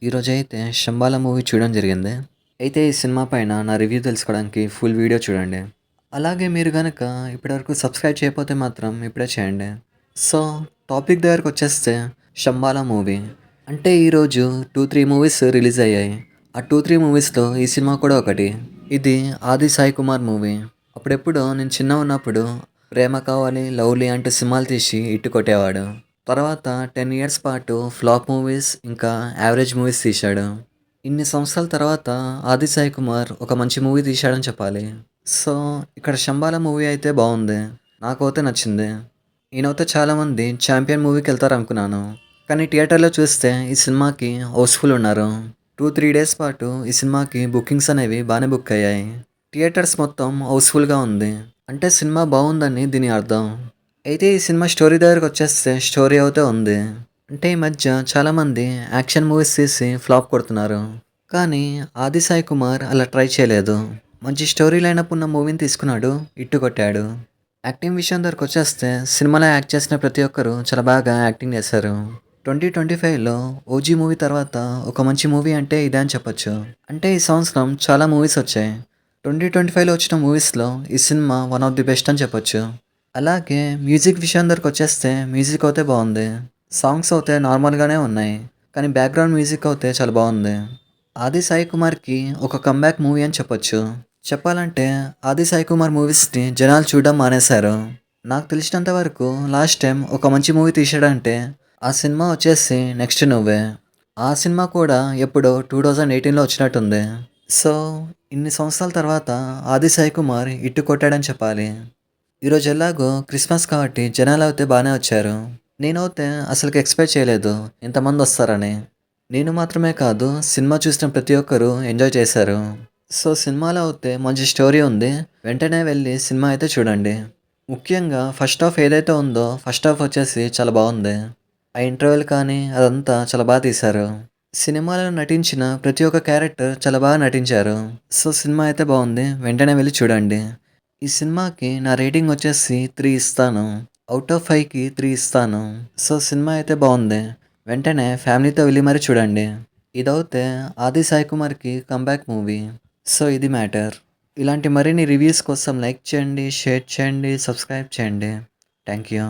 ఈరోజైతే 'శంబాల' మూవీ చూడడం జరిగింది. అయితే ఈ సినిమా పైన నా రివ్యూ తెలుసుకోవడానికి ఫుల్ వీడియో చూడండి. అలాగే మీరు గనక ఇప్పటివరకు సబ్స్క్రైబ్ చేయకపోతే మాత్రం ఇప్పుడే చేయండి. సో, టాపిక్ దగ్గరకొచ్చేస్తే 'శంబాల' మూవీ. అంటే ఈరోజు 2, 3 మూవీస్ రిలీజ్ అయ్యాయి. ఆ 2, 3 మూవీస్‌లో ఈ సినిమా కూడా ఒకటి. ఇది 'ఆది సాయి కుమార్' మూవీ. అప్పుడెప్పుడో నేను చిన్నగున్నప్పుడు 'ప్రేమ కావాలి', 'లవ్లీ' అంటూ సినిమాలు తీసి హిట్ కొట్టేవాడు. తర్వాత 10 ఇయర్స్ పాటు ఫ్లాప్ మూవీస్, ఇంకా యావరేజ్ మూవీస్ తీశాడు. ఇన్ని సంవత్సరాల తర్వాత 'ఆది సాయి కుమార్' ఒక మంచి మూవీ తీశాడని చెప్పాలి. సో, ఇక్కడ 'శంబాల' మూవీ అయితే బావుంది. నాకైతే నచ్చింది. నేనైతే చాలామంది 'ఛాంపియన్' మూవీకెళ్తారనుకున్నాను. కానీ థియేటర్‌లో చూస్తే ఈ సినిమాకి హౌస్‌ఫుల్ ఉన్నారు. 2, 3 డేస్ పాటు ఈ సినిమాకి బుకింగ్స్ అనేవి బానే బుక్ అయ్యాయి. థియేటర్స్ మొత్తం హౌస్‌ఫుల్‌గా ఉంది. అంటే సినిమా బావుందని దీని అర్థం. అయితే ఈ సినిమా స్టోరీ దగ్గరకొచ్చేస్తే స్టోరీ అయితే ఉంది. అంటే ఈ మధ్య చాలామంది యాక్షన్ మూవీస్ తీసి ఫ్లాప్ కొడుతున్నారు. కానీ 'ఆది సాయి కుమార్' అలా ట్రై చేయలేదు. మంచి స్టోరీ లైనప్ ఉన్న మూవీని తీసుకున్నాడు, హిట్ కొట్టాడు. యాక్టింగ్ విషయం దగ్గరకొచ్చేస్తే సినిమాలో యాక్ట్ చేసిన ప్రతి ఒక్కరు చాలా బాగా యాక్టింగ్ చేశారు. 2025లో 'ఓజీ' మూవీ తర్వాత ఒక మంచి మూవీ అంటే ఇదే అని చెప్పొచ్చు. అంటే ఈ సంవత్సరం చాలా మూవీస్ వచ్చాయి. 2025లో వచ్చిన మూవీస్‌లో ఈ cinema one of the best అని చెప్పొచ్చు. అలాగే మ్యూజిక్ విషయం దగ్గరకొచ్చేస్తే మ్యూజిక్ అయితే బావుంది. సాంగ్స్ అయితే నార్మల్‌గానే ఉన్నాయి. కానీ బ్యాక్‌గ్రౌండ్ మ్యూజిక్ అయితే చాలా బావుంది. 'ఆది సాయి కుమార్‌కి' ఒక కమ్‌బ్యాక్ మూవీ అని చెప్పొచ్చు. చెప్పాలంటే 'ఆది సాయి కుమార్' మూవీస్‌ని జనాలు చూడడం మానేశారు. నాకు తెలిసినంత వరకు లాస్ట్ టైం ఒక మంచి మూవీ తీశాడంటే ఆ సినిమా వచ్చేసి 'నెక్స్ట్ నువ్వే'. ఆ సినిమా కూడా ఎప్పుడో 2018లో వచ్చినట్టుంది. సో, ఇన్ని సంవత్సరాల తర్వాత 'ఆది సాయి కుమార్' హిట్ కొట్టాడని చెప్పాలి. ఈరోజు ఎలాగో క్రిస్మస్ కాబట్టి జనాలైతే బానే వచ్చారు. నేనైతే అసలుకి ఎక్స్‌పెక్ట్ చేయలేదు ఇంతమందొస్తారని. నేను మాత్రమే కాదు, సినిమా చూసిన ప్రతి ఒక్కరు ఎంజాయ్ చేశారు. సో, సినిమాలో అయితే మంచి స్టోరీ ఉంది. వెంటనే వెళ్లి సినిమా అయితే చూడండి. ముఖ్యంగా ఫస్ట్ హాఫ్ ఏదైతే ఉందో ఫస్ట్ హాఫ్ వచ్చేసి చాలా బావుంది. ఆ ఇంటర్వెల్ కానీ అదంతా చాలా తీశారు. సినిమాలో నటించిన ప్రతి ఒక్క క్యారెక్టర్ చాలా బాగా నటించారు. సో, సినిమా అయితే బావుంది. వెంటనే వెళ్లి చూడండి. ఈ సినిమాకి నా రేటింగ్ వచ్చేసి 3 ఇస్తాను. ఔట్ ఆఫ్ 5కి 3 ఇస్తాను. సో, సినిమా అయితే బావుంది. వెంటనే ఫ్యామిలీతో వెళ్లి మరీ చూడండి. ఇదైతే 'ఆది సాయి కుమార్‌కి' కమ్‌బ్యాక్ మూవీ. సో, ఇది మ్యాటర్. ఇలాంటి మరిన్ని రివ్యూస్ కోసం లైక్ చేయండి, షేర్ చేయండి, సబ్స్క్రైబ్ చేయండి. Thank you.